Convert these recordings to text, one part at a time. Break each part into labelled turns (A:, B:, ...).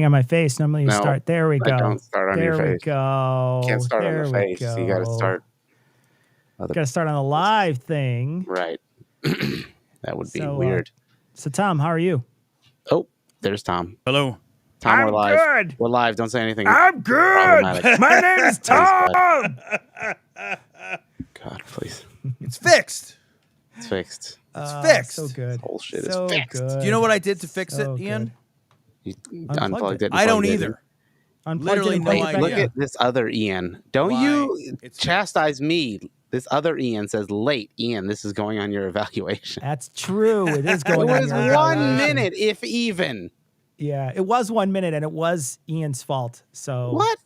A: on my face. Normally you
B: No,
A: start. There we go.
B: Don't start on your face.
A: There we go.
B: Can't start
A: there
B: on the face. You got to start.
A: Got to start on the live thing.
B: Right. That would be weird.
A: So Tom, how are you?
B: Oh, there's Tom.
C: Hello.
B: Tom,
A: I'm
B: we're live.
A: good.
B: We're live. Don't say anything.
A: I'm good. My name is Tom.
B: God, please.
C: It's fixed.
B: It's fixed.
C: It's fixed.
A: So good.
B: Whole shit
A: so
B: is fixed.
A: Good.
C: Do you know what I did to fix
A: So
C: it, Ian?
B: You
A: Unplugged
B: unplugged it.
C: I don't either. Literally no idea.
B: Look at this other Ian. Don't you chastise me. This other Ian says late. Ian, this is going on your evaluation.
A: That's true. It is going on.
B: It was 1 minute, if even.
A: Yeah, it was 1 minute, and it was Ian's fault. So
B: what?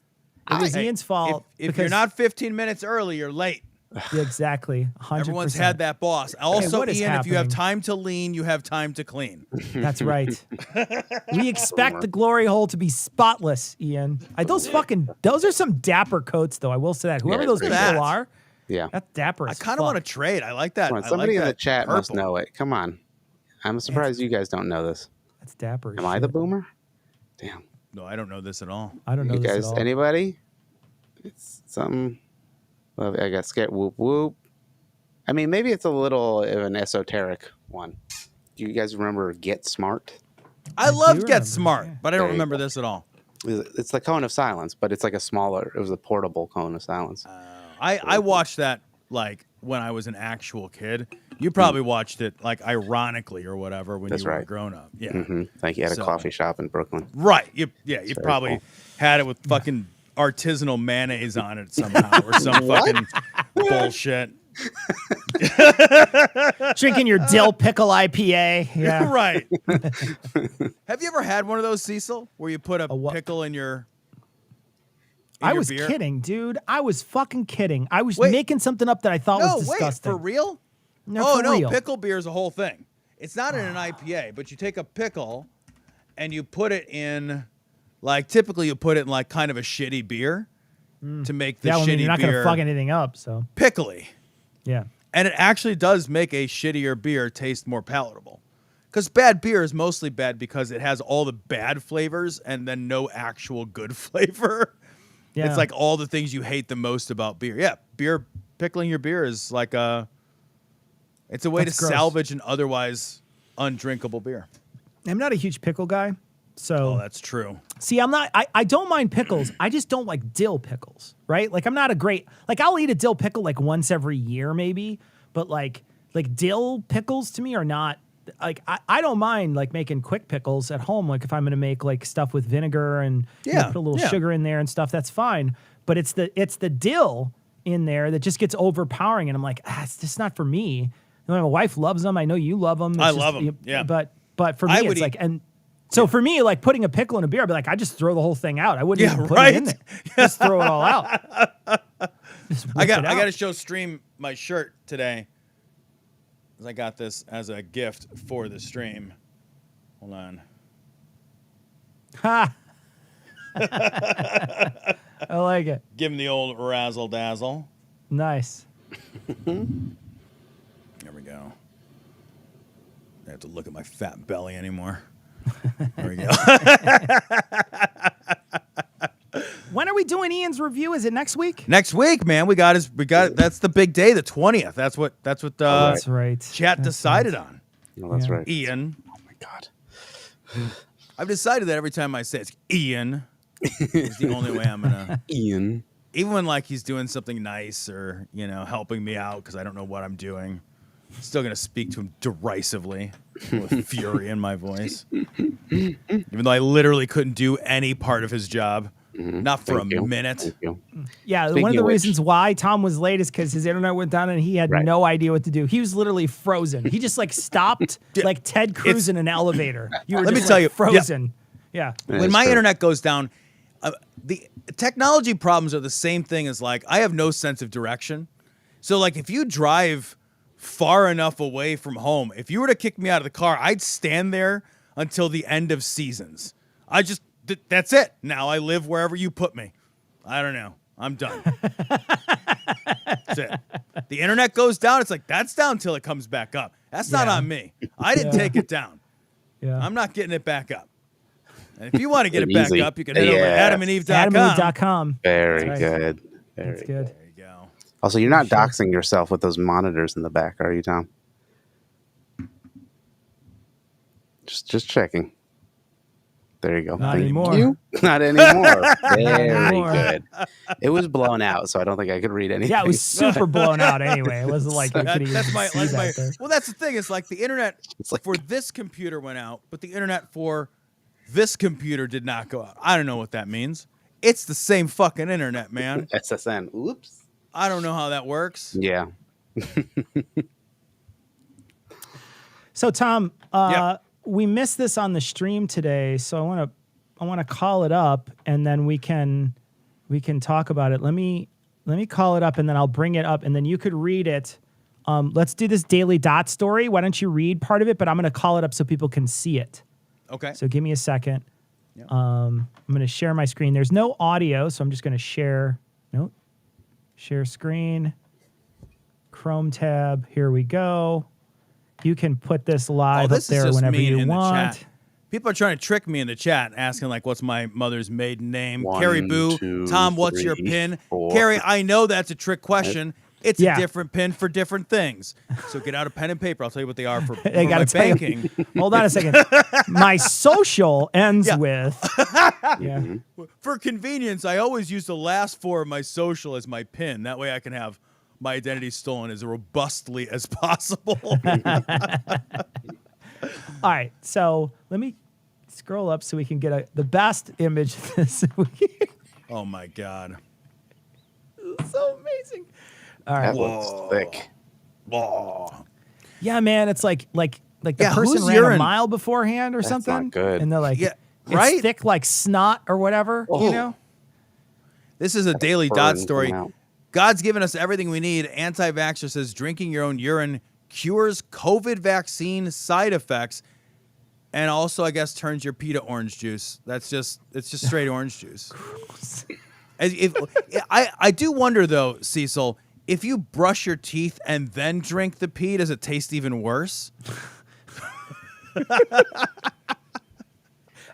A: It was Ian's fault.
C: If you're not 15 minutes early, you're late.
A: Yeah, exactly. 100%.
C: Everyone's had that boss. Also,
A: Ian,
C: if you have time to lean, you have time to clean.
A: That's right. We expect the glory hole to be spotless, Ian. Those are some dapper coats, though. I will say that. Whoever those people are, that's dapper.
C: I kind of want to trade. I like that.
B: Somebody in the chat must know it. Come on. I'm surprised you guys don't know this.
A: That's dapper.
B: Am I the boomer? Damn.
C: No, I don't know this at all.
A: I don't know
B: you
A: this
B: guys,
A: at all.
B: Anybody? It's something. Well, I got scared. Whoop whoop. I mean, maybe it's a little of an esoteric one. Do you guys remember Get Smart?
C: I love Get Smart, but I don't remember this at all.
B: It's the cone of silence, but it's like a smaller. It was a portable cone of silence.
C: I watched that like when I was an actual kid. You probably watched it like ironically or whatever when you were grown up. Yeah,
B: like you had a coffee shop in Brooklyn.
C: Right. You probably had it with fucking artisanal mayonnaise on it somehow or some fucking bullshit.
A: Drinking your dill pickle IPA. Yeah.
C: Right. Have you ever had one of those, Cecil, where you put a pickle in your
A: I was
C: beer?
A: kidding, dude. I was fucking kidding. I was making something up that I thought was disgusting.
C: For real?
A: No, real.
C: Pickle beer is a whole thing. It's not in an IPA, but you take a pickle and you put it in, like, typically you put it in, like, kind of a shitty beer to make the shitty beer.
A: You're not going to fuck anything up, so.
C: Pickly.
A: Yeah.
C: And it actually does make a shittier beer taste more palatable. Because bad beer is mostly bad because it has all the bad flavors and then no actual good flavor. Yeah. It's like all the things you hate the most about beer. Yeah, pickling your beer is like it's a way to salvage an otherwise undrinkable beer.
A: I'm not a huge pickle guy, so.
C: Oh, that's true.
A: See, I don't mind pickles. I just don't like dill pickles, right? Like I'm not a great, like I'll eat a dill pickle like once every year maybe, but like dill pickles to me are not, like I don't mind like making quick pickles at home. Like if I'm going to make like stuff with vinegar and put a little sugar in there and stuff, that's fine. But it's the dill in there that just gets overpowering. And I'm like, it's just not for me. You know, my wife loves them. I know you love them.
C: I love them. Yeah.
A: But for me, it's like, and so for me, like putting a pickle in a beer, I'd be like, I just throw the whole thing out. I wouldn't even put it in there. Just throw it all out.
C: I got to show Stream my shirt today. I got this as a gift for the stream. Hold on.
A: Ha! I like it.
C: Give him the old razzle dazzle.
A: Nice.
C: There we go. I have to look at my fat belly anymore. There we go.
A: When are we doing Ian's review? Is it next week?
C: Next week, man. We got that's the big day, the 20th. That's what
A: that's right.
C: Chat decided on.
B: No, that's right.
C: Ian.
B: Oh my God.
C: I've decided that every time I say it's Ian, it's the only way I'm gonna
B: Ian.
C: Even when like he's doing something nice or, helping me out because I don't know what I'm doing. I'm still gonna speak to him derisively with fury in my voice. Even though I literally couldn't do any part of his job. Not for a minute.
A: Yeah, one of the reasons why Tom was late is because his internet went down and he had no idea what to do. He was literally frozen. He just like stopped like Ted Cruz in an elevator.
C: Let me tell you,
A: frozen. Yeah.
C: When my internet goes down, the technology problems are the same thing as like I have no sense of direction. So like if you drive far enough away from home, if you were to kick me out of the car, I'd stand there until the end of seasons. That's it. Now I live wherever you put me. I don't know. I'm done. That's it. The internet goes down. It's like, that's down until it comes back up. That's not on me. I didn't take it down.
A: Yeah.
C: I'm not getting it back up. And if you want to get it back
B: Easy.
C: up, you can head over to adamandeve.com.
A: AdamandEve.com.
B: Very
A: That's right.
B: good. Very
A: That's good.
C: There you go.
B: Also, you're not doxing yourself with those monitors in the back, are you, Tom? Just checking. There you go.
A: Not
B: Thank
A: anymore.
B: you. Not anymore. Very
A: anymore.
B: good. It was blown out, so I don't think I could read anything.
A: Yeah, it was super blown out anyway. It wasn't like you could even
C: That's my,
A: see
C: that's my,
A: that there.
C: well, that's the thing. It's like the internet
B: It's like-
C: for this computer went out, but the internet for this computer did not go out. I don't know what that means. It's the same fucking internet, man.
B: SSN. Oops.
C: I don't know how that works.
B: Yeah.
A: So Tom,
C: Yeah.
A: we missed this on the stream today, so I want to call it up, and then we can talk about it. Let me call it up, and then I'll bring it up, and then you could read it. Let's do this Daily Dot story. Why don't you read part of it? But I'm going to call it up so people can see it.
C: Okay.
A: So give me a second.
C: Yeah.
A: I'm going to share my screen. There's no audio, so I'm just going to share. Nope. Share screen. Chrome tab. Here we go. You can put this live up there whenever you want.
C: The chat. People are trying to trick me in the chat, asking like, "What's my mother's maiden name?"
B: 1,
C: Carrie Boo.
B: 2,
C: Tom, what's your
B: 3,
C: pin?
B: 4.
C: Carrie, I know that's a trick question. It's
A: Yeah.
C: a different pin for different things. So get out a pen and paper. I'll tell you what they are for,
A: They
C: for
A: gotta
C: my
A: tell you.
C: banking.
A: Hold on a second. My social ends
C: Yeah.
A: with. Yeah.
C: For convenience, I always use the last 4 of my social as my pin. That way I can have my identity stolen as robustly as possible.
A: All right. So let me scroll up so we can get the best image of this.
C: Oh my God.
A: So amazing. All right.
B: That looks thick.
C: Oh.
A: Yeah, man. It's like the
C: Yeah,
A: person
C: whose
A: ran a
C: urine?
A: mile beforehand or
B: That's
A: something.
B: not good.
A: And they're like,
C: Yeah,
A: it's
C: right?
A: thick like snot or whatever, you
B: Oh.
A: know?
C: This is a Daily
B: Burn
C: Dot story.
B: coming out.
C: God's given us everything we need. Anti-vaxxer says drinking your own urine cures COVID vaccine side effects, and also, I guess, turns your pee to orange juice. It's just straight orange juice. I do wonder though, Cecil, if you brush your teeth and then drink the pee, does it taste even worse?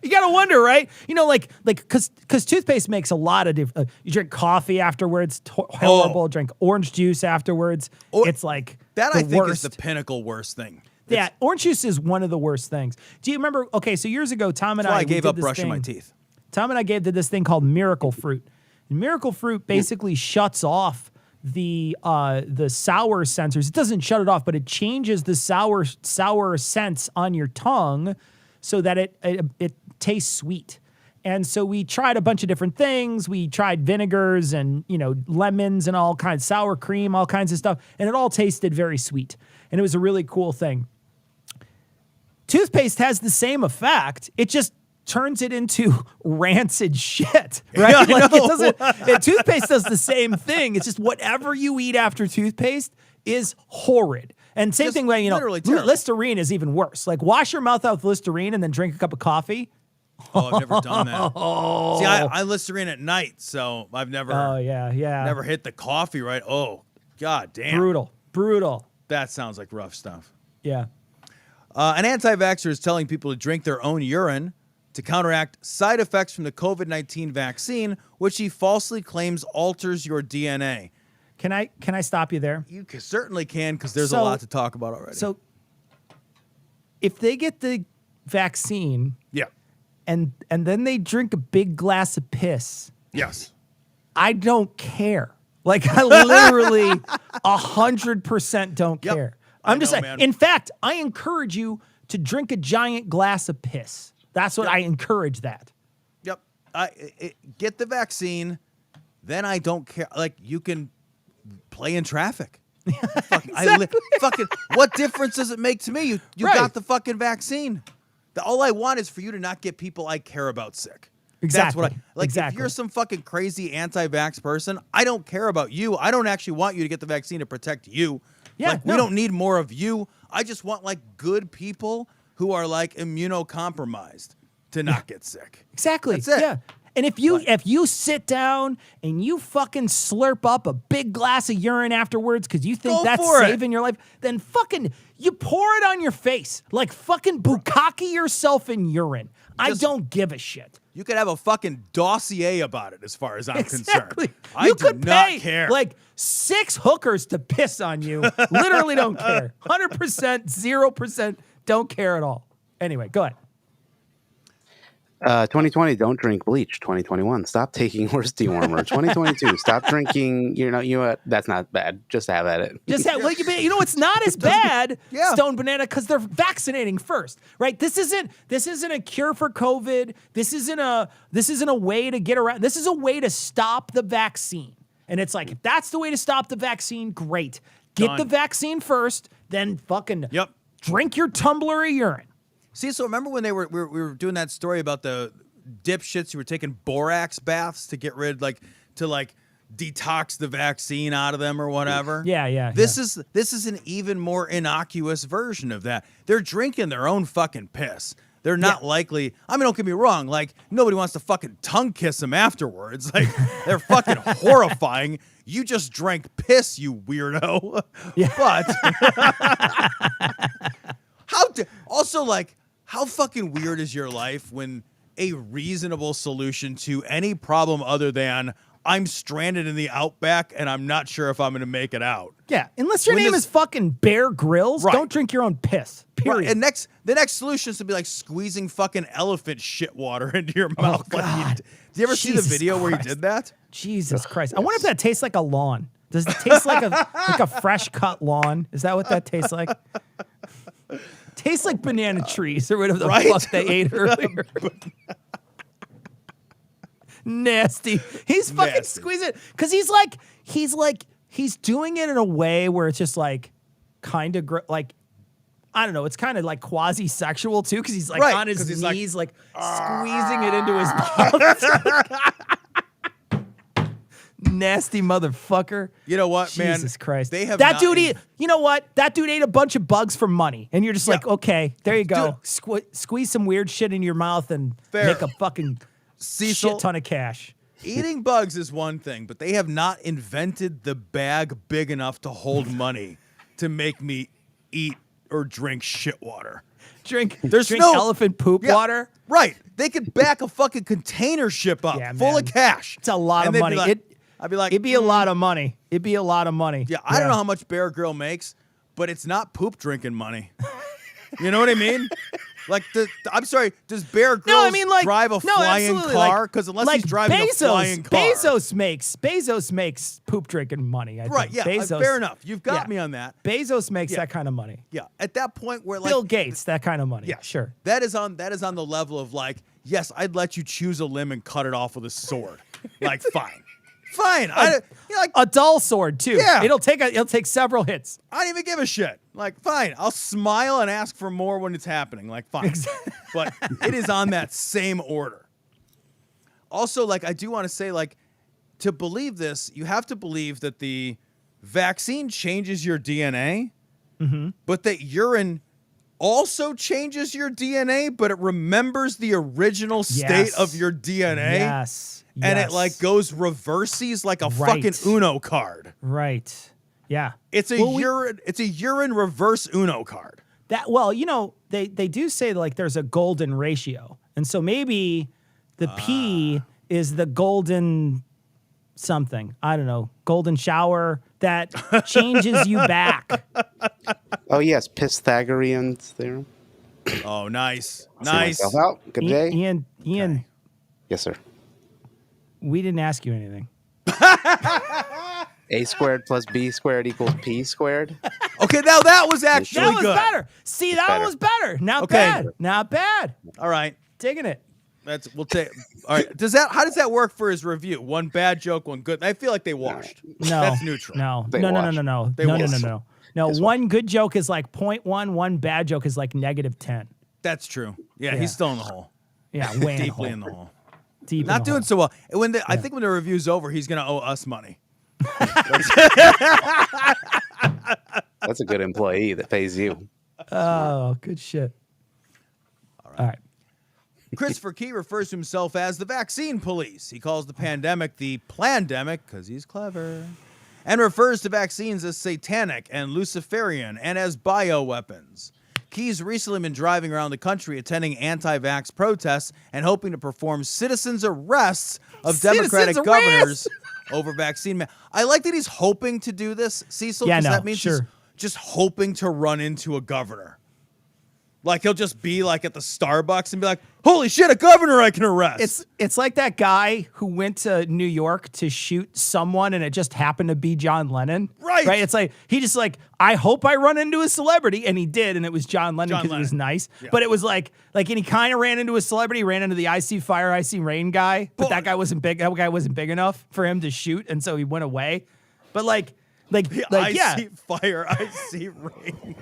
A: You gotta wonder, right? You know, like, because toothpaste makes a lot of different. You drink coffee afterwards, horrible. Drink orange juice afterwards. It's like
C: That
A: the
C: I think
A: worst.
C: is the pinnacle worst thing.
A: Yeah, orange juice is one of the worst things. Do you remember? Okay, so years ago, Tom and
C: That's why I
A: we
C: gave
A: did
C: up
A: this
C: brushing my
A: thing-
C: teeth.
A: Tom and I did this thing called Miracle Fruit. And Miracle Fruit basically shuts off the sour sensors. It doesn't shut it off, but it changes the sour sense on your tongue so that it tastes sweet. And so we tried a bunch of different things. We tried vinegars and, lemons and all kinds, sour cream, all kinds of stuff. And it all tasted very sweet. And it was a really cool thing. Toothpaste has the same effect. It just turns it into rancid shit, right?
C: Yeah, I
A: Like
C: know.
A: it doesn't. Toothpaste does the same thing. It's just whatever you eat after toothpaste is horrid. And same
C: Just
A: thing when
C: literally terrible.
A: Listerine is even worse. Like wash your mouth out with Listerine and then drink a cup of coffee.
C: Oh, I've never done that. See, I Listerine at night, so I've never
A: Oh yeah,
C: never hit the coffee right. Oh, God damn.
A: brutal.
C: That sounds like rough stuff.
A: Yeah.
C: An anti-vaxxer is telling people to drink their own urine to counteract side effects from the COVID-19 vaccine, which he falsely claims alters your DNA.
A: Can I stop you there?
C: You certainly can, because there's a
A: So-
C: lot to talk about already.
A: So if they get the vaccine
C: yeah.
A: and then they drink a big glass of piss,
C: Yes.
A: I don't care. Like I literally 100% don't
C: Yep.
A: care.
C: I
A: I'm just
C: know,
A: saying.
C: man.
A: In fact, I encourage you to drink a giant glass of piss. That's what I encourage that.
C: Yep. Get the vaccine, then I don't care. Like, you can play in traffic. Fucking, what difference does it make to me? You
A: Right.
C: got the fucking vaccine. All I want is for you to not get people I care about sick. That's
A: Exactly.
C: what I like.
A: Exactly.
C: If you're some fucking crazy anti-vax person, I don't care about you. I don't actually want you to get the vaccine to protect you.
A: Yeah,
C: Like, we
A: no.
C: don't need more of you. I just want like good people who are like immunocompromised to not get sick.
A: Exactly.
C: That's it.
A: Yeah. And if you sit down and you fucking slurp up a big glass of urine afterwards because you think
C: Go
A: that's
C: for it.
A: saving your life, then fucking you pour it on your face. Like fucking bukkake yourself in urine. I don't give a shit.
C: You could have a fucking dossier about it as far as I'm
A: Exactly.
C: concerned. I
A: You
C: do
A: could
C: not
A: pay
C: care.
A: like 6 hookers to piss on you. Literally don't care. 100%, 0% don't care at all. Anyway, go ahead.
B: 2020, don't drink bleach. 2021, stop taking horse dewormer. 2022, stop drinking. You know what? That's not bad. Just have at it.
A: Just have, like, you know, it's not as bad,
C: Yeah.
A: Stone Banana, because they're vaccinating first, right? This isn't a cure for COVID. This isn't a way to get around. This is a way to stop the vaccine. And it's like, if that's the way to stop the vaccine, great. Get
C: Done.
A: the vaccine first, then fucking
C: Yep.
A: drink your tumbler of urine.
C: See, so remember when we were doing that story about the dipshits who were taking borax baths to get rid, to detox the vaccine out of them or whatever?
A: Yeah.
C: This is an even more innocuous version of that. They're drinking their own fucking piss. They're not likely. I mean, don't get me wrong. Like, nobody wants to fucking tongue kiss them afterwards. Like, they're fucking horrifying. You just drank piss, you weirdo.
A: Yeah.
C: But how fucking weird is your life when a reasonable solution to any problem other than I'm stranded in the outback and I'm not sure if I'm going to make it out?
A: Yeah, unless your
C: When
A: name
C: this-
A: is fucking Bear Grylls,
C: Right.
A: don't drink your own piss. Period.
C: Right, and the next solution is to be like squeezing fucking elephant shit water into your mouth. Like
A: God.
C: do you ever see the
A: Jesus
C: video where he
A: Christ.
C: did that?
A: Jesus Christ. I wonder if that tastes like a lawn. Does it taste like a fresh cut lawn? Is that what that tastes like? Tastes like banana trees or whatever the
C: Right?
A: fuck they ate earlier. Nasty. He's fucking
C: Nasty.
A: squeezing it. Because he's doing it in a way where it's just like kind of like, I don't know. It's kind of like quasi-sexual too, because he's like
C: Right,
A: on his
C: 'cause he's like,
A: knees, like squeezing it into his mouth. Nasty motherfucker.
C: You know what, man?
A: Jesus Christ.
C: They have
A: that
C: not
A: dude.
C: in-
A: You know what? That dude ate a bunch of bugs for money, and you're just
C: Yeah.
A: like, okay, there you go.
C: Dude.
A: Squeeze some weird shit in your mouth and
C: Fair.
A: make a fucking
C: Cecil,
A: shit ton of cash.
C: eating bugs is one thing, but they have not invented the bag big enough to hold money to make me eat or drink shit water.
A: Drink
C: There's
A: drink
C: no-
A: elephant poop
C: Yeah,
A: water.
C: Right. They could back a fucking container ship up
A: Yeah,
C: full
A: man.
C: of cash.
A: It's a lot
C: And
A: of
C: they'd be
A: money.
C: like- I'd be like,
A: It'd be a lot of money. It'd be a lot of money.
C: Yeah, I don't know how much Bear Grill makes, but it's not poop drinking money. You know what I mean? Like, I'm sorry, does Bear Grylls
A: No, I mean, like,
C: drive a flying
A: absolutely.
C: car? Because unless he's driving a flying car.
A: Bezos makes poop drinking money. I
C: Right,
A: think.
C: yeah,
A: Bezos,
C: fair enough. You've got
A: yeah.
C: me on that.
A: Bezos makes
C: Yeah.
A: that kind of money.
C: Yeah, at that point where like
A: Bill Gates, that kind of money.
C: Yeah,
A: sure.
C: That is on the level of like, yes, I'd let you choose a limb and cut it off with a sword. Like, fine. Like,
A: A dull sword too.
C: Yeah.
A: It'll take several hits.
C: I don't even give a shit. Like, fine. I'll smile and ask for more when it's happening. Like, fine. But it is on that same order. Also, like, I do want to say, like, to believe this, you have to believe that the vaccine changes your DNA, but that urine also changes your DNA, but it remembers the original state
A: Yes.
C: of your DNA.
A: Yes.
C: And
A: Yes.
C: it, like, goes reversies like a
A: Right.
C: fucking Uno card.
A: Right. Yeah.
C: It's a urine reverse Uno card.
A: They do say like there's a golden ratio. And so maybe the pee is the golden something. I don't know. Golden shower that changes you back.
B: Oh yes, Pythagorean theorem.
C: Oh, nice.
B: See
C: Nice.
B: myself out. Good day.
A: Ian,
B: Yes, sir.
A: we didn't ask you anything.
B: A squared plus B squared equals P squared.
C: Okay, now that was actually
A: That was
C: good.
A: better. See, that
B: Better.
A: was better. Not
C: Okay.
A: bad. Not bad.
C: All right.
A: Digging it.
C: We'll take. All right. How does that work for his review? One bad joke, one good. I feel like they washed.
A: No.
C: That's neutral.
A: No.
B: They
A: No.
B: wash.
C: They wash.
A: No, one good joke is like 0.1, one bad joke is like -10.
C: That's true. Yeah,
A: Yeah.
C: he's still in the hole.
A: Yeah, way
C: Deeply
A: in
C: in
A: the
C: the
A: hole.
C: hole.
A: Deep in
C: Not
A: the
C: doing
A: hole.
C: so well. And I think when the review's over, he's gonna owe us money.
B: That's a good employee that pays you.
A: Oh, good shit. All right.
C: Christopher Key refers to himself as the vaccine police. He calls the pandemic the plandemic because he's clever, and refers to vaccines as satanic and Luciferian and as bioweapons. Key's recently been driving around the country attending anti-vax protests and hoping to perform citizens' arrests of Democratic governors over vaccine. I like that he's hoping to do this, Cecil, because that means he's just hoping to run into a governor. Like, he'll just be like at the Starbucks and be like, holy shit, a governor I can arrest.
A: It's like that guy who went to New York to shoot someone and it just happened to be John Lennon.
C: Right.
A: It's like, he just like, I hope I run into a celebrity. And he did. And it was John Lennon because he was nice. Yeah. But it was like, and he kind of ran into a celebrity, ran into the I See Fire, I See Rain guy. But that guy wasn't big. That guy wasn't big enough for him to shoot. And so he went away. But I
C: see fire, I see rain.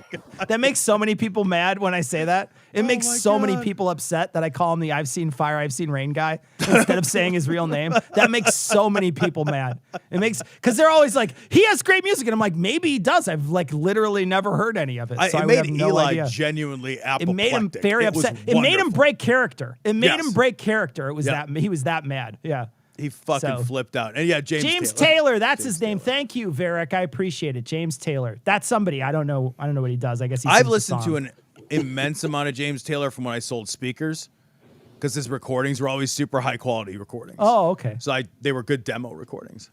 A: That makes so many people mad when I say that. It makes so many people upset that I call him the I've seen fire, I've seen rain guy instead of saying his real name. That makes so many people mad. It makes, because they're always like, he has great music. And I'm like, maybe he does. I've like literally never heard any of it. So
C: it made Eli genuinely apoplectic.
A: It made him very upset. It made him break character. It made him break character. It was he was that mad. Yeah.
C: He fucking flipped out. And yeah, James
A: Taylor, that's his name. Thank you, Varick. I appreciate it. James Taylor. That's somebody. I don't know what he does. I guess
C: I've listened to an immense amount of James Taylor from when I sold speakers, because his recordings were always super high quality recordings.
A: Oh, okay.
C: So they were good demo recordings.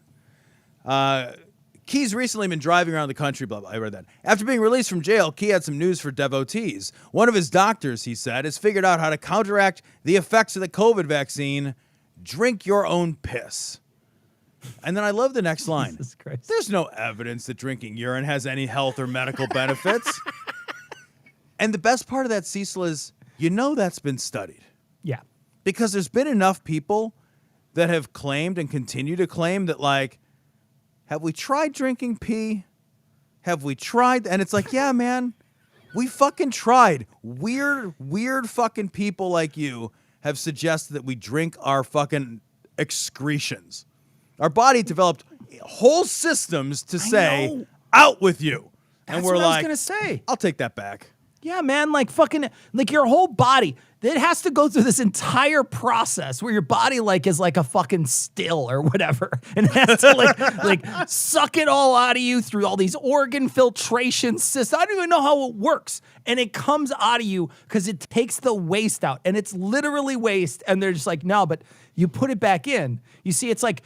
C: Key's recently been driving around the country, blah, blah. I read that. After being released from jail, Key had some news for devotees. One of his doctors, he said, has figured out how to counteract the effects of the COVID vaccine. Drink your own piss. And then I love the next line.
A: Jesus Christ.
C: There's no evidence that drinking urine has any health or medical benefits. And the best part of that, Cecil, is that's been studied.
A: Yeah.
C: Because there's been enough people that have claimed and continue to claim that, like, have we tried drinking pee? Have we tried? And it's like, yeah, man, we fucking tried. Weird fucking people like you have suggested that we drink our fucking excretions. Our body developed whole systems to say, out with you.
A: And we're like, I was going to say.
C: I'll take that back.
A: Yeah, man, like your whole body, it has to go through this entire process where your body is like a fucking still or whatever. And it has to like suck it all out of you through all these organ filtration systems. I don't even know how it works. And it comes out of you because it takes the waste out. And it's literally waste. And they're just like, no, but you put it back in. You see, it's like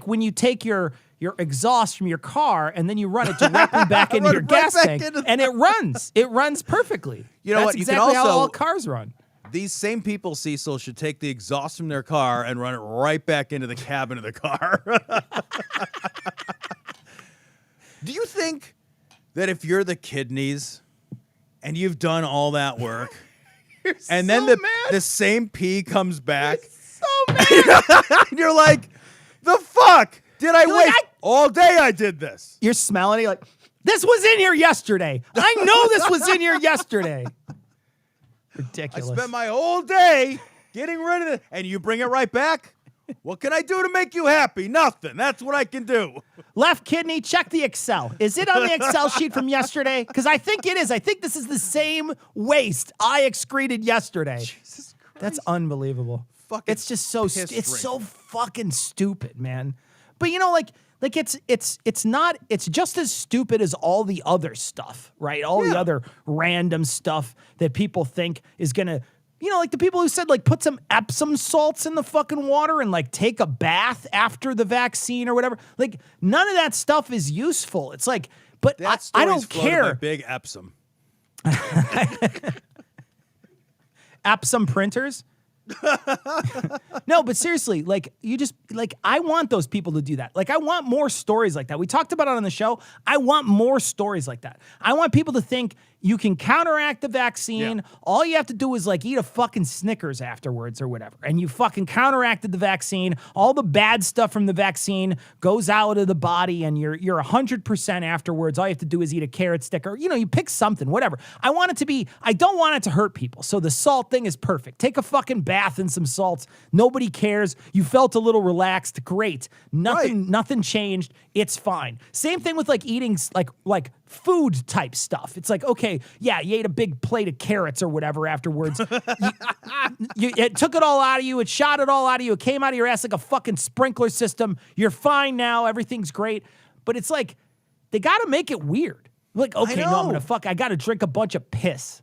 A: when you take your exhaust from your car and then you run it directly back into your gas tank and it runs perfectly.
C: You know
A: That's
C: what? You
A: exactly
C: can also,
A: how all cars run.
C: These same people, Cecil, should take the exhaust from their car and run it right back into the cabin of the car. Do you think that if you're the kidneys and you've done all that work and then the same pee comes back,
A: you're so mad.
C: You're like, the fuck? Did I wait all day? I did this.
A: You're smelling it. You're like, this was in here yesterday. I know this was in here yesterday. Ridiculous.
C: I spent my whole day getting rid of it, and you bring it right back? What can I do to make you happy? Nothing. That's what I can do.
A: Left kidney, check the Excel. Is it on the Excel sheet from yesterday? Because I think it is. I think this is the same waste I excreted yesterday.
C: Jesus Christ.
A: That's unbelievable. It's just so it's so fucking stupid, man. But it's just as stupid as all the other stuff, right? All the other random stuff that people think is gonna, like the people who said put some Epsom salts in the fucking water and take a bath after the vaccine or whatever. None of that stuff is usul. It's but I don't care.
C: Big Epsom.
A: Epsom printers. No, but seriously, I want those people to do that. I want more stories like that. We talked about it on the show. I want more stories like that. I want people to think you can counteract the vaccine. Yeah. All you have to do is eat a fucking Snickers afterwards or whatever. And you fucking counteracted the vaccine. All the bad stuff from the vaccine goes out of the body and you're 100% afterwards. All you have to do is eat a carrot stick or, you pick something, whatever. I don't want it to hurt people. So the salt thing is perfect. Take a fucking bath in some salts. Nobody cares. You felt a little relaxed. Great. Nothing changed. It's fine. Same thing with eating like food type stuff. It's okay, okay, yeah, you ate a big plate of carrots or whatever afterwards. It took it all out of you. It shot it all out of you. It came out of your ass like a fucking sprinkler system. You're fine now. Everything's great. But it's like, they got to make it weird. Like, okay, no, I'm going to I got to drink a bunch of piss.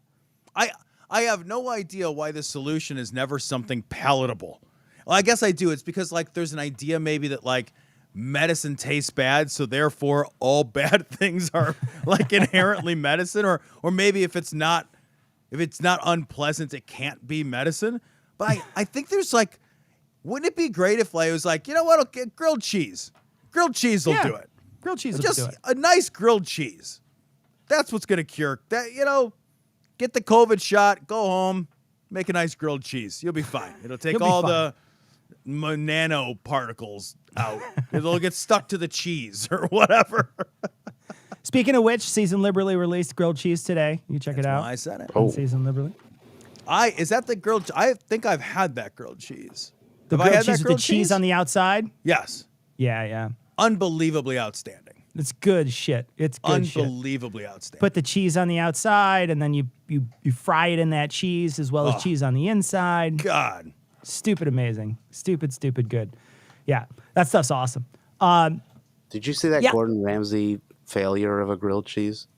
C: I have no idea why the solution is never something palatable. Well, I guess I do. It's because, like, there's an idea maybe that, like, medicine tastes bad, so therefore all bad things are, like, inherently medicine. Or maybe if it's not unpleasant, it can't be medicine. But I think there's, like, wouldn't it be great if, like, it was like, you know what, okay, grilled cheese. Grilled cheese will do it.
A: Grilled cheese will
C: Just
A: do it.
C: a nice grilled cheese. That's what's going to cure that, you know. Get the COVID shot, go home, make a nice grilled cheese. You'll be fine. It'll take all the nano particles out. It'll get stuck to the cheese or whatever.
A: Speaking of which, Seasoned Liberally released grilled cheese today. You check it out.
C: I said it.
A: Seasoned Liberally.
C: Is that the grilled? I think I've had that grilled cheese.
A: The grilled cheese with the cheese on the outside?
C: Yes.
A: Yeah.
C: Unbelievably outstanding.
A: It's good shit. It's good shit.
C: Unbelievably outstanding.
A: Put the cheese on the outside, and then you fry it in that cheese as well as cheese on the inside.
C: God.
A: Stupid amazing. Stupid good. Yeah, that stuff's awesome.
B: Did you see that Gordon Ramsay failure of a grilled cheese?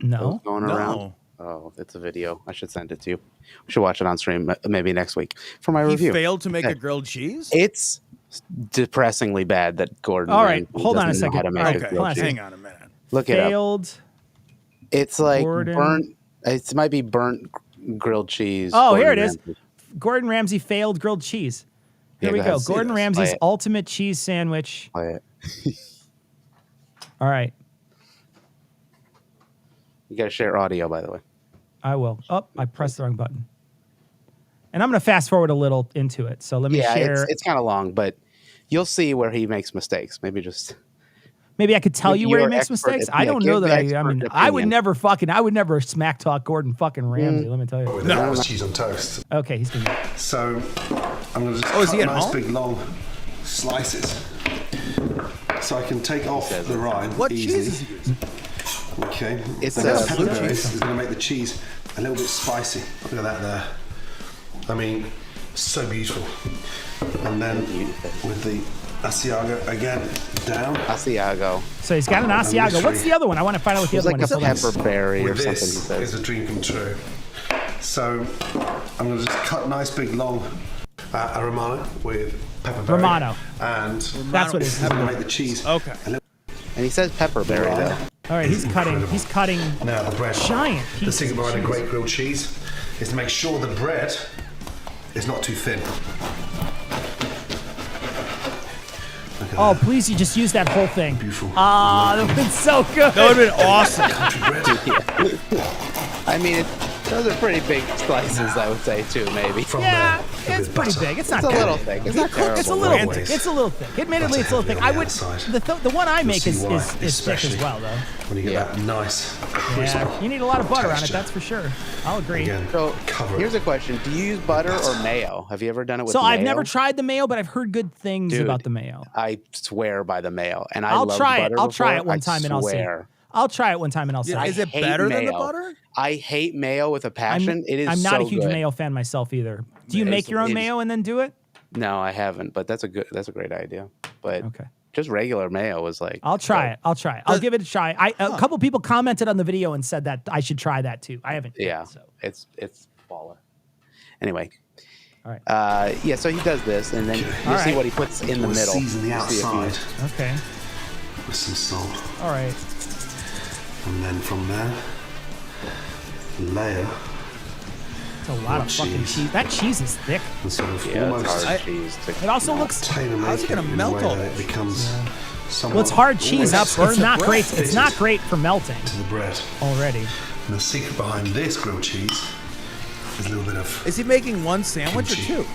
A: No.
B: Going around? Oh, it's a video. I should send it to you. We should watch it on stream maybe next week for my review.
C: He failed to make a grilled cheese?
B: It's depressingly bad that Gordon
A: Ramsay
B: hold
A: on a second.
C: Hang on a minute.
B: Look it up. It's like burnt. It might be burnt grilled cheese.
A: Oh, here it is. Gordon Ramsay failed grilled cheese. Here we go. Gordon Ramsay's ultimate cheese sandwich.
B: Play it.
A: All right.
B: You got to share audio, by the way.
A: I will. Oh, I pressed the wrong button. And I'm going to fast forward a little into it. So let me share.
B: It's kind of long, but you'll see where he makes mistakes.
A: Maybe I could tell you where he makes mistakes. I don't know that I would never smack talk Gordon fucking Ramsay. Let me tell you.
D: No, it's cheese on toast.
A: Okay, he's gonna.
D: So I'm gonna just cut nice big long slices, so I can take off the rind.
C: What
D: easy.
C: cheese is he using?
B: Okay,
D: it's pepper base is gonna make the cheese a little bit spicy. Look at that there. I mean, so beautiful. And then with the Asiago again down.
B: Asiago.
A: So he's got an Asiago. What's the other one? I want to find out what the other one is.
B: It's like a pepperberry or something.
D: This is a dream come true. So I'm going to just cut nice big long a Romano with pepperberry.
A: Romano.
D: And
A: that's what it is.
D: Going to make the cheese.
C: Okay.
B: And he says pepperberry though.
A: All right, he's cutting. He's cutting.
D: Now the bread.
A: Giant pieces.
D: The secret behind a great grilled cheese is to make sure the bread is not too thin.
A: Oh, please, you just use that whole thing.
D: Beautiful.
A: Ah, that would have been so good.
C: That would have been awesome.
B: I mean, those are pretty big slices, I would say, too, maybe.
A: Yeah, it's pretty big. It's not
B: a little thick. It's not terrible.
A: It's a little thick. It's a little thick. Admittedly, it's a little thick. I would. The one I make is thick as well, though.
D: When you get that nice crisp.
A: Yeah, you need a lot of butter on it, that's for sure. I'll agree.
D: Again,
B: so here's a question: do you use butter or mayo? Have you ever done it with?
A: So
B: mayo?
A: I've never tried the mayo, but I've heard good things about the mayo.
B: I swear by the mayo, and
A: I'll
B: love
A: try
B: butter
A: it. I'll try
B: before.
A: it one time, and I'll see. I'll try it one time, and I'll see.
C: Is it better than the butter?
B: I hate mayo with a passion.
A: I'm not a huge mayo fan myself either. Do you make your own mayo and then do it?
B: No, I haven't. But that's a great idea. But just regular mayo was like.
A: I'll try it. I'll give it a try. A couple people commented on the video and said that I should try that too. I haven't.
B: Yeah,
A: so.
B: it's baller. Anyway.
A: All right.
B: So he does this, and then you see what he puts in the middle.
D: Season the outside.
A: Okay.
D: With some salt.
A: All right.
D: And then from there, layer.
A: It's a lot of fucking cheese. That cheese is thick.
D: And sort of
B: almost hard cheese.
A: It also looks.
D: How's
C: it gonna melt all
D: it becomes.
A: Well, it's hard cheese. It's not great. It's not great for melting.
D: To the bread
A: already.
D: And the secret behind this grilled cheese is a little bit of.
C: Is he making one sandwich or two?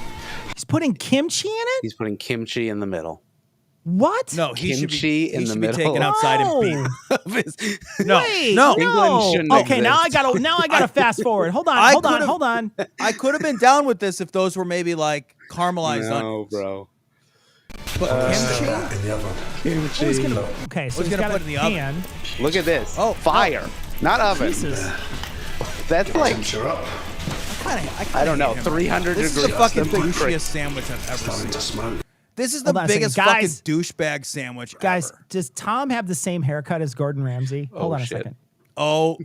A: He's putting kimchi in it.
B: He's putting kimchi in the middle.
A: What?
C: No, he should be
B: middle.
C: taken outside and beaten.
A: No.
B: England shouldn't
A: okay,
B: exist.
A: now I gotta fast forward. Hold on.
C: I could have been down with this if those were maybe like caramelized onions.
B: Bro.
C: But kimchi
D: in the oven.
A: Okay, so he's gonna put it in the oven.
B: Look at this.
C: Oh,
B: fire, not oven.
A: Jesus.
B: That's like,
D: Temperature up.
B: I don't know, 300
C: This
B: degrees.
C: is the fucking
B: Something crazy.
C: douchiest sandwich I've ever
D: Starting
C: seen.
D: to smoke.
C: This is the
A: Hold on a second.
C: biggest
A: Guys.
C: fucking douchebag sandwich
A: Guys,
C: ever.
A: does Tom have the same haircut as Gordon Ramsay? Hold on a
B: shit.
A: second.
C: Oh,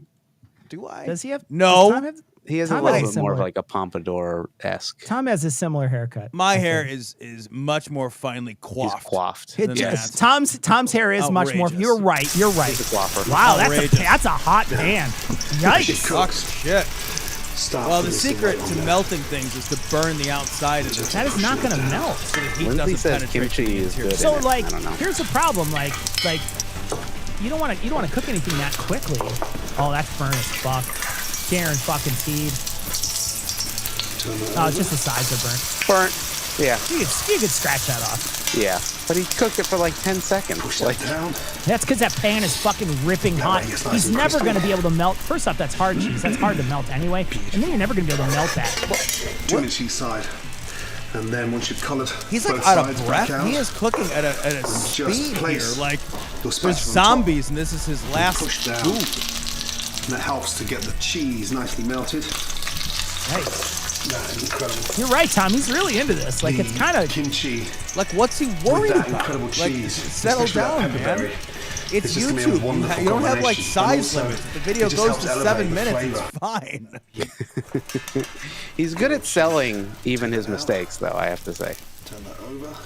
C: do I?
A: Does he have?
C: No.
A: does Tom have-
B: He has
A: Tom
B: a little
A: has
B: bit more of
A: similar-
B: like a pompadour-esque.
A: Tom has a similar haircut.
C: My
A: I
C: hair
A: think.
C: is much more finely
B: He's
C: coiffed.
B: coiffed.
A: It
C: than
A: just,
C: that.
A: Tom's hair is much more.
C: Outrageous.
A: You're right. You're right.
B: He's a coiffer.
A: Wow,
C: Outrageous.
A: that's a hot pan. Yikes!
C: Fuck shit.
D: Start
C: Well, the
D: with this
C: secret
D: away
C: to
D: on
C: melting things is to burn the outside of the
A: That is not gonna melt.
C: so the heat
B: Lindsay
C: doesn't
B: says
C: penetrate to
B: kimchi
C: the
B: is
C: interior.
B: good.
A: So
B: in it.
A: like,
B: I don't know.
A: here's the problem. Like you don't want to cook anything that quickly. Oh, that's burnt as fuck. Karen fucking teed. Oh, it's just the sides are burnt.
B: Burnt. Yeah,
A: You could scratch that off.
B: yeah. But he cooked it for like 10 seconds.
D: Push
B: Like,
D: that down.
A: That's because that pan is fucking ripping hot.
D: way it's nice
A: He's
D: and
A: never
D: crispy.
A: going to be able to melt. First off, that's hard cheese. That's hard to melt anyway. And then you're never going to be able to melt that.
D: Twinage each side. And then once you've collared
C: He's like
D: both
C: out
D: sides
C: of
D: back
C: breath.
D: out,
C: He is cooking at a
D: just
C: speed here.
D: place
C: Like
D: your
C: there's
D: spatula on top.
C: zombies, and this is his last
D: push down.
C: scoop.
D: And that helps to get the cheese nicely melted.
A: Nice.
D: That is incredible.
A: You're right, Tom. He's really into this. Like, it's
D: The
A: kind of.
D: kimchi
C: Like, what's he
D: with
C: worried
D: that
C: about?
D: incredible
C: Like,
D: cheese.
C: settle
D: especially that
C: down,
D: pepper
C: man.
D: berry.
C: It's
D: just gonna be a
C: YouTube.
D: wonderful
C: You don't have like
D: combination.
C: size
D: And also,
C: limits. If the video
D: it just
C: goes
D: helps
C: to
D: elevate
C: 7
D: the
C: minutes,
D: flavor.
C: it's fine.
B: he's good at selling even his mistakes, though, I have to say.
D: Turn that over.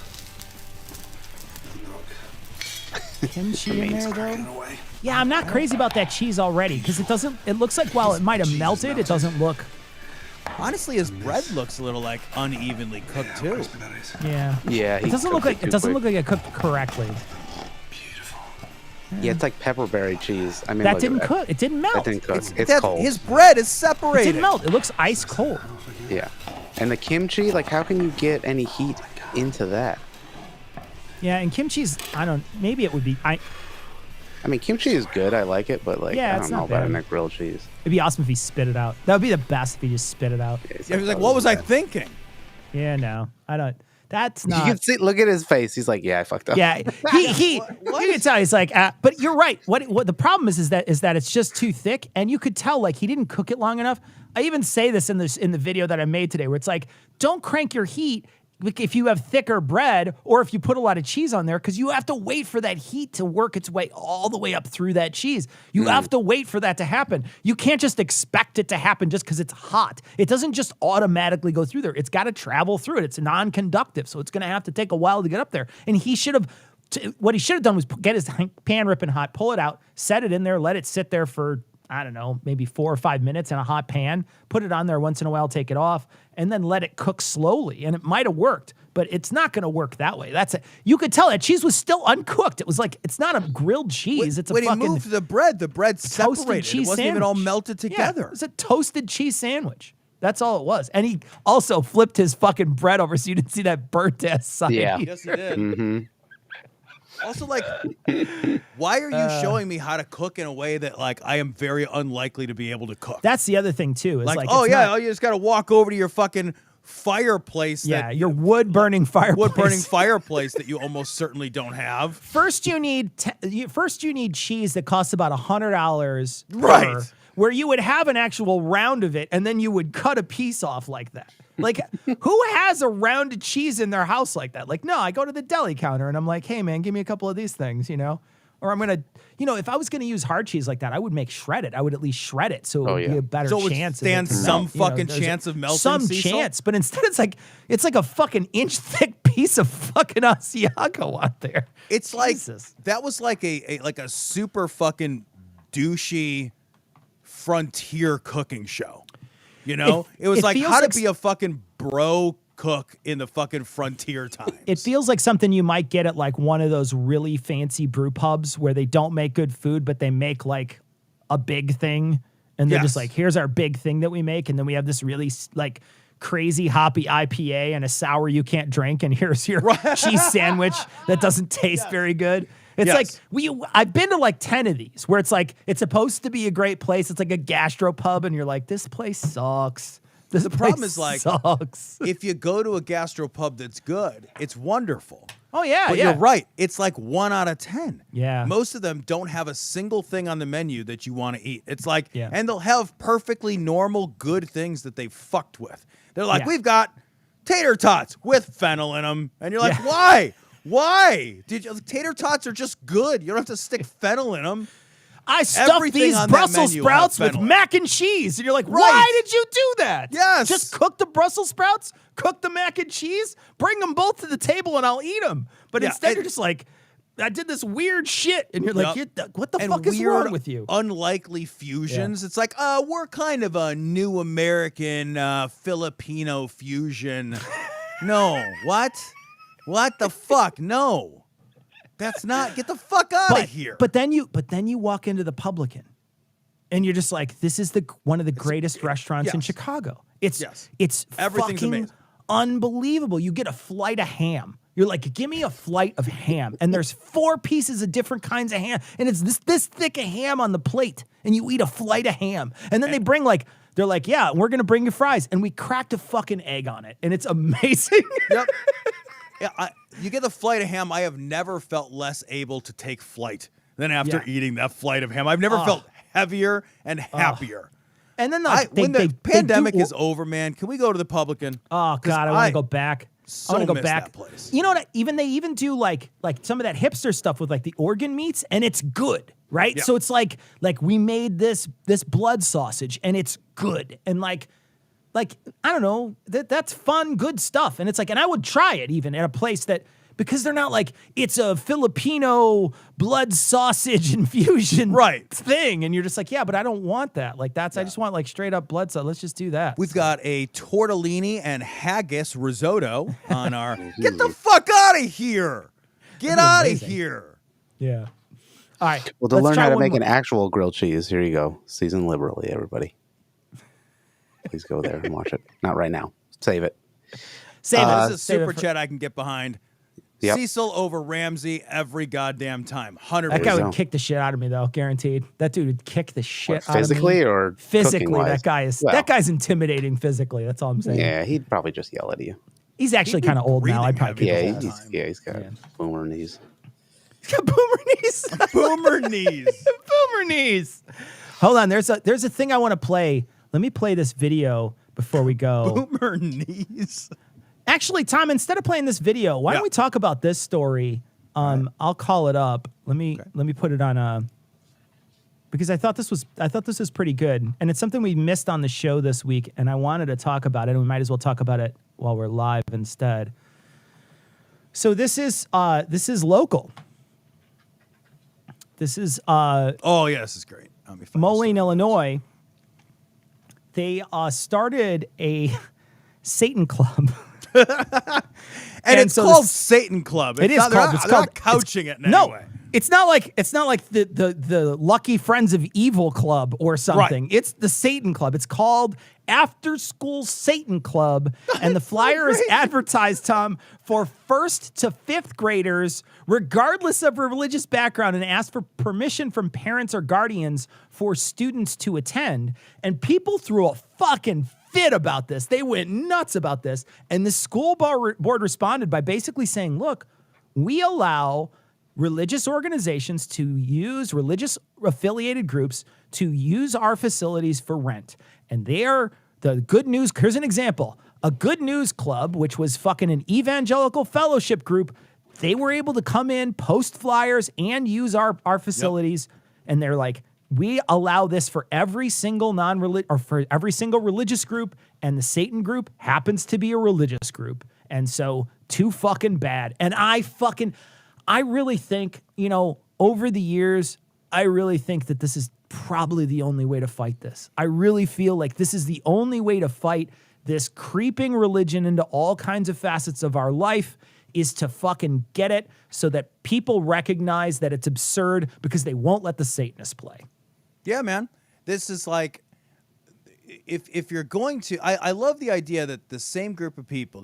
A: Kimchi in there,
D: Cracking
A: though.
D: away.
A: Yeah, I'm not crazy about that cheese already because it looks like while it might have melted, it doesn't look.
C: Honestly, his bread looks a little like unevenly cooked too.
D: Crispy that is.
A: Yeah.
B: Yeah,
A: It
B: he
A: doesn't look
B: cooked
A: like
B: too
A: it doesn't
B: quick.
A: look like it cooked correctly.
D: Beautiful.
B: Yeah, it's like pepperberry cheese. I mean,
A: That
B: look at
A: didn't cook. It didn't melt.
B: That didn't cook. It's
C: That-
B: cold.
C: His bread is
A: It
C: separated.
A: didn't melt. It looks ice cold.
B: Yeah. And the kimchi, like, how can you get any heat into that?
A: Yeah, and kimchi's. I don't. Maybe it would be.
B: I mean, kimchi is good. I like it, but like,
A: Yeah,
B: I
A: it's
B: don't know
A: not
B: about it
A: bad.
B: in a grilled cheese.
A: It'd be awesome if he spit it out. That would be the best if he just spit it out.
C: Yeah, he was like, "What was I thinking?"
A: Yeah, no, I don't. That's
B: You
A: not.
B: can see. Look at his face. He's like, "Yeah, I fucked up."
A: Yeah, he you can tell he's like, but you're right. What the problem is that it's just too thick, and you could tell like he didn't cook it long enough. I even say this in the video that I made today, where it's like, don't crank your heat if you have thicker bread or if you put a lot of cheese on there, because you have to wait for that heat to work its way all the way up through that cheese. You have to wait for that to happen. You can't just expect it to happen just because it's hot. It doesn't just automatically go through there. It's got to travel through it. It's non-conductive, so it's going to have to take a while to get up there. And he should have. What he should have done was get his pan ripping hot, pull it out, set it in there, let it sit there for, I don't know, maybe 4 or 5 minutes in a hot pan, put it on there once in a while, take it off, and then let it cook slowly. And it might have worked, but it's not going to work that way. That's it. You could tell that cheese was still uncooked. It was like, it's not a grilled cheese. It's a
C: when
A: fucking
C: he moved the bread
A: toasted
C: separated.
A: cheese
C: It wasn't even all
A: sandwich.
C: melted
A: Yeah,
C: together.
A: it was a toasted cheese sandwich. That's all it was. And he also flipped his fucking bread over so you didn't see that burnt ass side.
B: Yeah.
C: Yes, he did.
B: Mm-hmm.
C: Also, like, why are you showing me how to cook in a way that, like, I am very unlikely to be able to cook?
A: That's the other thing too. Is
C: like,
A: like
C: oh
A: it's
C: yeah,
A: not-
C: you just got to walk over to your fucking fireplace.
A: yeah, your wood burning fireplace.
C: wood burning fireplace that you almost certainly don't have.
A: First, you need cheese that costs about $100,
C: Right.
A: Where you would have an actual round of it, and then you would cut a piece off like that. Like, who has a round of cheese in their house like that? Like, no, I go to the deli counter and I'm like, hey man, give me a couple of these things, you know. Or I'm gonna, if I was gonna use hard cheese like that, I would make shred it. I would at least shred it so it would be a better
C: So it would
A: chance. of
C: stand
A: to
C: some
A: melt,
C: fucking
A: there's
C: chance of melting,
A: Some
C: Cecil?
A: chance, but instead it's like a fucking inch thick piece of fucking Asiago out there.
C: It's like
A: Jesus.
C: that was like a super fucking douchey frontier cooking show. You know, it was
A: it
C: like
A: feels
C: how
A: like
C: to be a fucking bro cook in the fucking frontier times.
A: It feels like something you might get at like one of those really fancy brew pubs where they don't make good food, but they make like a big thing. And they're just
C: Yes.
A: like, here's our big thing that we make. And then we have this really like crazy hoppy IPA and a sour you can't drink. And here's your cheese sandwich that doesn't taste very good. It's
C: Yes.
A: like I've been to like 10 of these where it's like, it's supposed to be a great place. It's like a gastro pub. And you're like, this place sucks. The
C: problem is, like,
A: sucks.
C: If you go to a gastropub that's good, it's wonderful.
A: Oh yeah,
C: But
A: yeah.
C: you're right. It's like 1 out of 10.
A: Yeah.
C: Most of them don't have a single thing on the menu that you want to eat. It's like,
A: Yeah.
C: and they'll have perfectly normal, good things that they fucked with. They're like,
A: Yeah.
C: we've got tater tots with fennel in them. And you're like,
A: Yeah.
C: why? Why? Tater tots are just good. You don't have to stick fennel in them.
A: I stuffed
C: Everything
A: these
C: on that
A: Brussels
C: menu
A: sprouts
C: has
A: with
C: fennel.
A: mac and cheese. And you're like,
C: Right.
A: why did you do that?
C: Yes.
A: Just cook the Brussels sprouts, cook the mac and cheese, bring them both to the table and I'll eat them. But
C: Yeah,
A: instead
C: and-
A: you're just like, I did this weird shit. And you're like,
C: Yep.
A: what the
C: And
A: fuck is
C: weird,
A: wrong with you?
C: Unlikely fusions. It's like, we're kind of a new American Filipino fusion. No. What? What the fuck? No. That's not. Get the fuck out of here.
A: But then you walk into the Publican and you're just like, this is one of the greatest restaurants in
C: yes.
A: Chicago. It's
C: Yes.
A: it's
C: Everything's
A: fucking
C: amazing.
A: unbelievable. You get a flight of ham. You're like, give me a flight of ham. And there's 4 pieces of different kinds of ham. And it's this thick of ham on the plate. And you eat a flight of ham. And then they bring they're like, yeah, we're going to bring you fries. And we cracked a fucking egg on it. And it's amazing.
C: Yep. Yeah, you get the flight of ham. I have never felt less able to take flight than after
A: Yeah.
C: eating that flight of ham. I've never felt heavier and happier.
A: And then
C: When the
A: they
C: pandemic
A: do-
C: is over, man, can we go to the Publican?
A: Oh
C: 'Cause
A: God, I want to go back.
C: so
A: I want to go
C: miss
A: back.
C: that place.
A: You know what? They even do like some of that hipster stuff with like the organ meats, and it's good, right?
C: Yeah.
A: So it's like we made this blood sausage, and it's good, and like I don't know, that's fun, good stuff, and it's like, and I would try it even at a place that. Because they're not like, it's a Filipino blood sausage infusion
C: Right.
A: thing. And you're just like, yeah, but I don't want that. Like, I just want like straight up blood sausage. Let's just do that.
C: We've got a tortellini and haggis risotto on our. Get the fuck out of here! Get out of
A: amazing.
C: here!
A: Yeah. All right.
B: Well, to
A: let's
B: learn
A: try
B: how to
A: one
B: make
A: more.
B: an actual grilled cheese, here you go. Season liberally, everybody. Please go there and watch it. Not right now. Save it.
A: Save it.
C: This is a
A: Save it
C: super
A: for-
C: chat I can get behind.
B: Yep.
C: Cecil over Ramsay every goddamn time. 100%.
A: That guy
B: There you
A: would
B: go.
A: kick the shit out of me, though, guaranteed. That dude would kick the shit
B: What,
A: out of me.
B: physically or
A: Physically,
B: cooking-wise?
A: that guy's intimidating phically. That's all I'm saying.
B: Yeah, he'd probably just yell at you.
A: He's actually
C: He'd be
A: kind of old now. I'd
C: breathing
A: probably
C: heavy.
A: kick
B: Yeah,
A: his
C: the
A: ass.
C: whole
B: he's got
A: Yeah.
B: boomer knees.
A: He's got boomer knees.
C: Boomer knees.
A: Boomer knees. Hold on. There's a thing I want to play. Let me play this video before we go.
C: Boomer knees.
A: Actually, Tom, instead of playing this video, why don't
C: Yeah.
A: we talk about this story? I'll call it up. Let me put it on because I thought this was pretty good, and it's something we missed on the show this week, and I wanted to talk about it, and we might as well talk about it while we're live instead. So this is local. This is
C: Oh, yeah, this is great. Let me find
A: Moline, Illinois. They started a Satan club.
C: And it's
A: so
C: called
A: this-
C: Satan Club.
A: It is
C: they're
A: called.
C: not-
A: It's
C: they're
A: called.
C: not couching it in any
A: No,
C: way.
A: it's not like the Lucky Friends of Evil Club or something.
C: Right.
A: It's the Satan Club. It's called After School Satan Club, and the flyer is advertised, Tom, for 1st to 5th graders, regardless of religious background, and asked for permission from parents or guardians for students to attend. And people threw a fucking fit about this. They went nuts about this. And the school board responded by basically saying, look, we allow religious organizations to use religious affiliated groups to use our facilities for rent. And they are the good news. Here's an example. A good news club, which was fucking an evangelical fellowship group, they were able to come in, post flyers, and use our facilities. And they're like, we allow this for every single for every single religious group, and the Satan group happens to be a religious group. And so too fucking bad. And I really think, over the years, I really think that this is probably the only way to fight this. I really feel like this is the only way to fight this creeping religion into all kinds of facets of our life, is to fucking get it so that people recognize that it's absurd because they won't let the Satanists play.
C: Yeah, man. This is like, if you're going to, I love the idea that the same group of people,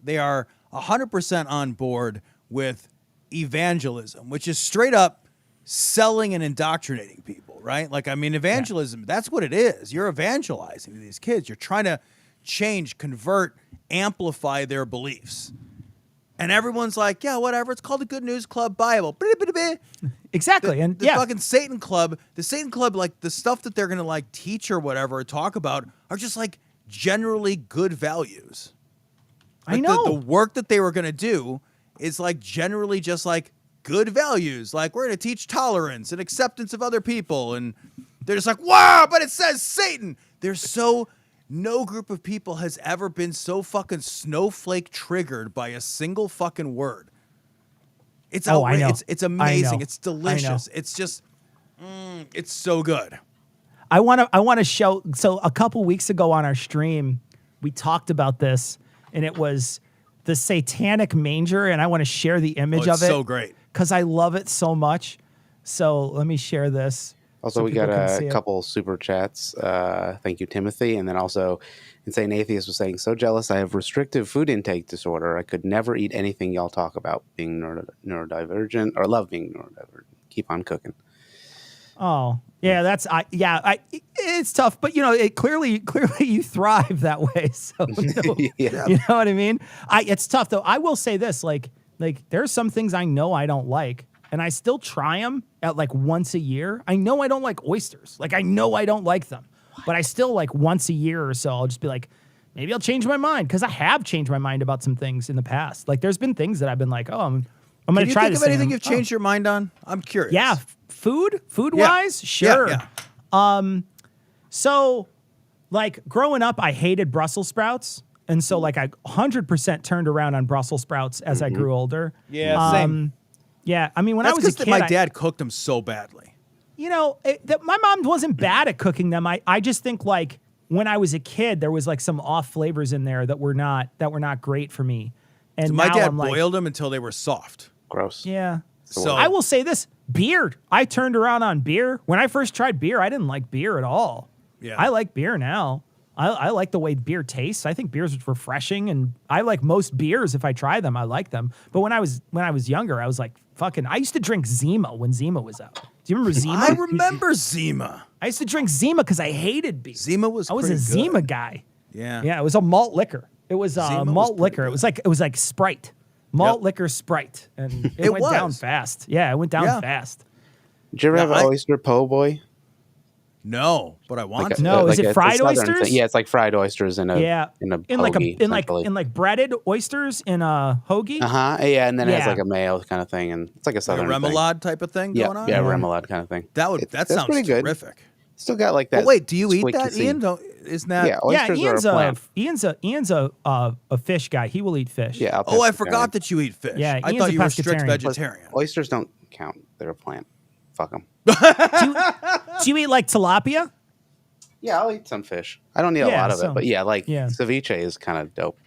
C: they are 100% on board with evangelism, which is straight up selling and indoctrinating people, right? Like, I mean, evangelism, that's what it is. You're evangelizing these kids. You're trying to change, convert, amplify their beliefs. And everyone's like, yeah, whatever. It's called the Good News Club Bible.
A: Exactly. And
C: The fucking Satan Club, like the stuff that they're going to like teach or whatever or talk about are just like generally good values. Like
A: I know.
C: The work that they were going to do is like generally just like good values. Like we're going to teach tolerance and acceptance of other people. And they're just like, wow, but it says Satan. No group of people has ever been so fucking snowflake triggered by a single fucking word. It's
A: I know.
C: It's amazing. It's
A: I know.
C: delicious. It's just, it's so good.
A: I want to show. So a couple weeks ago on our stream, we talked about this, and it was the satanic manger, and I want to share the image of it.
C: So great
A: because I love it so much. So let me share this.
B: Also,
A: so
B: we got
A: people
B: a couple super chats. Thank you, Timothy. And then also, Insane Atheist was saying, so jealous I have restrictive food intake disorder. I could never eat anything y'all talk about being neurodivergent or love being neurodivergent. Keep on cooking.
A: Oh, yeah, it's tough, but it clearly you thrive that way. So
B: Yeah.
A: you know what I mean? It's tough though. I will say this, like there's some things I know I don't like, and I still try them at like once a year. I know I don't like oysters. Like I know I don't like them, but I still like once a year or so, I'll just be like, maybe I'll change my mind, because I have changed my mind about some things in the past. Like there's been things that I've been like, oh, I'm going to try this.
C: Can you think of anything you've changed your mind on? I'm curious.
A: Yeah, food wise, sure.
C: Yeah.
A: So like growing up, I hated Brussels sprouts. And so like I 100% turned around on Brussels sprouts as I grew older.
C: Yeah, same.
A: Yeah, I mean, when
C: That's
A: I was a kid,
C: my dad cooked them so badly.
A: My mom wasn't bad at cooking them. I just think like when I was a kid, there was like some off flavors in there that were not great for me. And
C: So my
A: now
C: dad
A: I'm like,
C: boiled them until they were soft.
B: Gross.
A: yeah.
C: So
A: I will say this, beer. I turned around on beer. When I first tried beer, I didn't like beer at all.
C: Yeah.
A: I like beer now. I like the way beer tastes. I think beer's refreshing, and I like most beers. If I try them, I like them. But when I was younger, I was like, fucking, I used to drink Zima when Zima was out. Do you remember Zima?
C: I remember Zima.
A: I used to drink Zima because I hated beer.
C: Zima was
A: I was a
C: pretty good.
A: Zima guy.
C: Yeah.
A: Yeah, it was a malt liquor. It was
C: Zima was
A: malt
C: pretty
A: liquor.
C: good.
A: It was like Sprite. Malt
C: Yep.
A: liquor Sprite. And it
C: It
A: went down
C: was.
A: fast. Yeah, it went down
C: Yeah.
A: fast.
B: Did you ever have
C: No,
B: an oyster po' boy?
C: No, but I want
B: Like
C: to.
A: No, is it fried
B: southern
A: oysters?
B: thing. Yeah, it's like fried oysters in a
A: in like
B: hoagie, essentially.
A: in like breaded oysters in a hoagie.
B: Yeah, and then it has
A: Yeah.
B: like a mayo kind of thing, and it's like a
C: Like a
B: southern thing.
C: remoulade type of thing
B: Yeah,
C: going on?
B: yeah, remoulade kind of thing.
C: That
B: That's
C: sounds
B: pretty good.
C: terrific.
B: Still got like that.
C: But wait, do you eat
B: squeaky
C: that,
B: seed.
C: Ian? Isn't that?
B: Yeah,
A: Yeah,
B: oysters are a plant.
A: Ian's a fish guy. He will eat fish.
B: Yeah. I'll
C: Oh, I
B: pescatarian.
C: forgot that you eat fish.
A: Yeah,
C: I
A: Ian's
C: thought
A: a
C: you were strict
A: pescatarian.
C: vegetarian.
B: Oysters don't count. They're a plant. Fuck them.
A: Do you eat like tilapia?
B: Yeah, I'll eat some fish. I don't eat a
A: Yeah,
B: lot of
A: some.
B: it, but yeah, like
A: Yeah.
B: ceviche is kind of dope.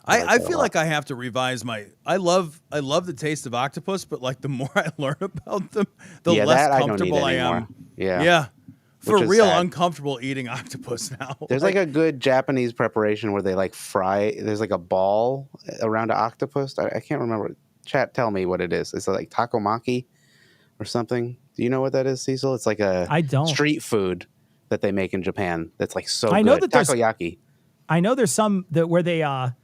C: I
B: that a
C: feel
B: lot.
C: like I have to revise my. I love the taste of octopus, but like the more I learn about them, the
B: Yeah,
C: less
B: that I don't
C: comfortable
B: eat
C: I am.
B: anymore. Yeah.
C: Yeah. For
B: Which is
C: real,
B: sad.
C: uncomfortable eating octopus now.
B: There's like a good Japanese preparation where they like fry. There's like a ball around an octopus. I can't remember. Chat, tell me what it is. It's like takomaki or something. Do you know what that is, Cecil? It's like a
A: I don't.
B: street food that they make in Japan. That's like so
A: I
B: good.
A: know that there's-
B: Takoyaki.
A: I know there's some that where they have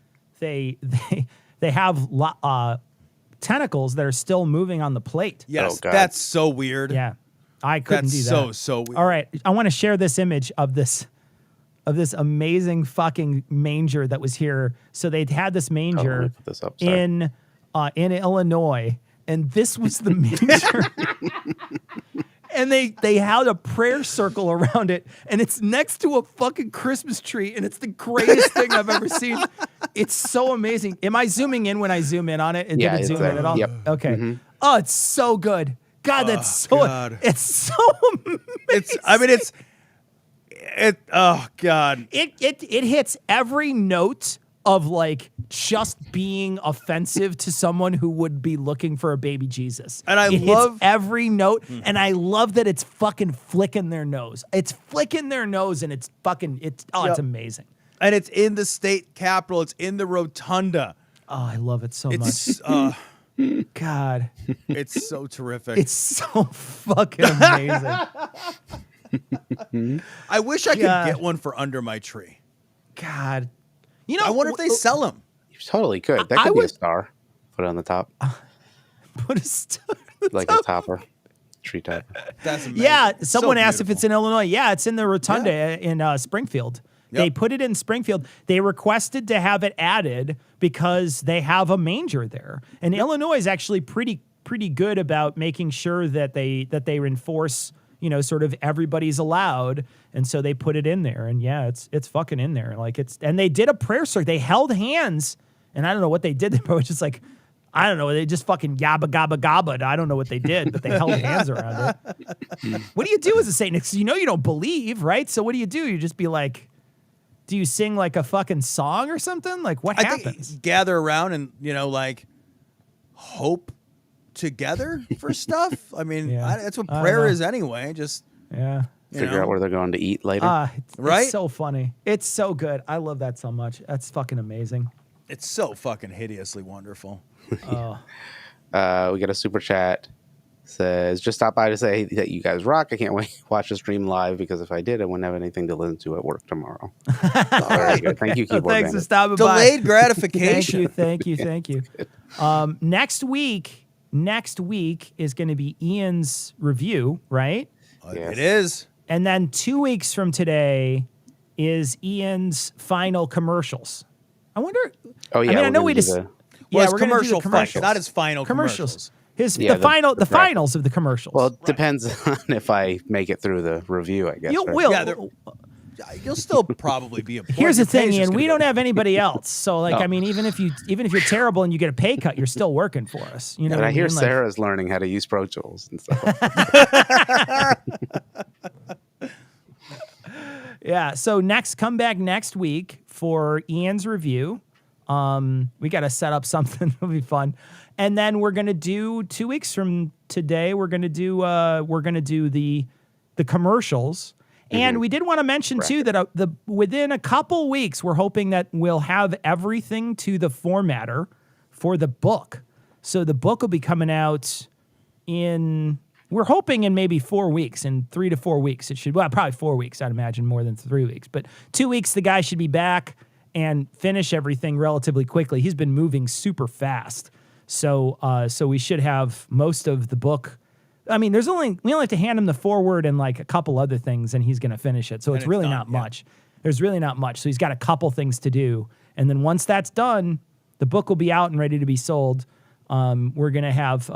A: tentacles that are still moving on the plate.
C: Yes,
B: Oh, God.
C: that's so weird.
A: Yeah, I couldn't
C: That's
A: do that.
C: so weird.
A: All right, I want to share this image of this amazing fucking manger that was here. So they'd had this
B: Oh, let me
A: manger
B: put this up. Sorry.
A: in Illinois, and this was the manger. And they had a prayer circle around it, and it's next to a fucking Christmas tree, and it's the greatest thing I've ever seen. It's so amazing. Am I zooming in when I zoom in on it?
B: Yeah,
A: Did it
B: it's
A: zoom
B: there.
A: in at all?
B: Yep.
A: Okay. Oh, it's so good. God, that's so.
C: God.
A: It's so amazing.
C: Oh God.
A: It hits every note of like just being offensive to someone who would be looking for a baby Jesus.
C: And I
A: it
C: love-
A: hits every note, and I love that it's fucking flicking their nose. It's flicking their nose, and it's fucking it's
C: Yep.
A: amazing.
C: And it's in the state capitol. It's in the rotunda.
A: Oh, I love it so
C: It's
A: much. God,
C: it's so terrific.
A: it's so fucking amazing.
C: I wish I could
A: God.
C: get one for under my tree.
A: God, you know,
C: I wonder if they sell them.
B: You totally could. That
A: I
B: could be a
A: would-
B: star. Put it on the top,
A: Put a star.
B: like a topper, tree topper.
C: That's amazing.
A: Yeah,
C: It's
A: someone
C: so
A: asked if it's in
C: beautiful.
A: Illinois. Yeah, it's in the Rotunda in Springfield. They
C: Yep.
A: put it in Springfield. They requested to have it added because they have a manger there. And Illinois is actually pretty good about making sure that they enforce, sort of everybody's allowed. And so they put it in there. And yeah, it's fucking in there. Like and they did a prayer circle. They held hands, and I don't know what they did, but it was just like, I don't know. They just fucking yabba gabba gabba. I don't know what they did, but they held hands around it. What do you do as a Satanist? 'Cause you don't believe, right? So what do? You just be like, do you sing like a fucking song or something? Like what
C: I
A: happens?
C: think gather around and like hope together for stuff. I mean,
A: Yeah.
C: that's what
A: I don't
C: prayer
A: know.
C: is anyway. Just
A: Yeah.
B: Figure out where they're going to eat later.
C: Right?
A: It's so funny. It's so good. I love that so much. That's fucking amazing.
C: It's so fucking hideously wonderful.
A: Oh,
B: We got a super chat. Says, just stop by to say that you guys rock. I can't wait to watch the stream live because if I did, I wouldn't have anything to listen to at work tomorrow. Very good. Thank you, Keyboard
A: thanks for
B: Bandit.
A: stopping by.
C: Delayed gratification.
A: Thank you. Next week is going to be Ian's review, right?
B: Yes.
C: It is.
A: And then 2 weeks from today is Ian's final commercials. I wonder.
B: Oh, yeah.
A: I mean, I
B: we're
A: know
B: gonna
A: we
B: do
A: just.
B: the-
C: Well,
A: we're gonna do the
C: commercial fights, not his final commercials.
B: Yeah,
A: The
B: the
A: finals of the commercials.
B: Well, it depends on if I make it through the review, I guess.
A: you
B: right?
A: will.
C: Yeah, you'll still probably be a point.
A: Here's the
C: Your
A: thing,
C: pay's just
A: Ian. We
C: gonna
A: don't
C: go-
A: have anybody else. So, like,
B: No.
A: I mean, even if you're terrible and you get a pay cut, you're still working for us. You know
B: And
A: what
B: I hear
A: mean? Like,
B: Sarah's learning how to use Pro Tools and stuff.
A: yeah. So come back next week for Ian's review. We got to set up something. It'll be fun. And then we're gonna do 2 weeks from today. We're gonna do the commercials. And we did want to mention too that within a couple weeks, we're hoping that we'll have everything to the formatter for the book. So the book will be coming out we're hoping in maybe 4 weeks, in 3 to 4 weeks. It should, probably 4 weeks, I'd imagine, more than 3 weeks. But 2 weeks, the guy should be back and finish everything relatively quickly. He's been moving super fast. So we should have most of the book. I mean, we only have to hand him the foreword and like a couple other things, and he's going to finish it. So it's
C: it's
A: really
C: done,
A: not
C: yeah.
A: much. There's really not much. So he's got a couple things to do. And then once that's done, the book will be out and ready to be sold. We're going to have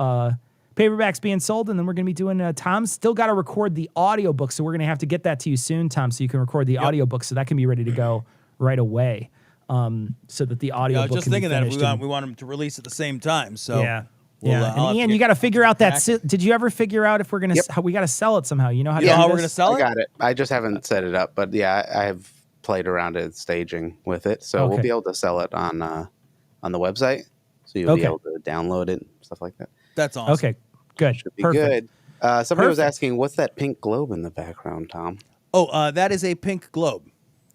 A: paperbacks being sold, and then we're going to be doing Tom's still got to record the audiobook. So we're going to have to get that to you soon, Tom, so you can record the audiobook so that can be ready to go right away. So that the
C: Yeah,
A: audiobook
C: I was just
A: can be
C: thinking that if
A: finished and-
C: we want him to release at the same time. So
A: yeah.
C: we'll,
A: Yeah,
C: I'll
A: and
C: have to
A: Ian,
C: get
A: you got to figure out that.
C: packed.
A: Did you ever figure out if we're gonna?
B: Yep.
A: We got to sell it somehow. You know how to
C: You know
A: do
C: how
A: this?
C: we're gonna sell
B: I
C: it?
B: got it. I just haven't set it up, but yeah, I have played around at staging with it, so we'll
A: Okay.
B: be able to sell it on the website. So you'll be
A: Okay.
B: able to download it and stuff like that.
C: That's awesome.
A: Okay, good,
B: Should be
A: perfect.
B: good. Somebody was
A: Perfect.
B: asking, what's that pink globe in the background, Tom?
C: Oh, that is a pink globe.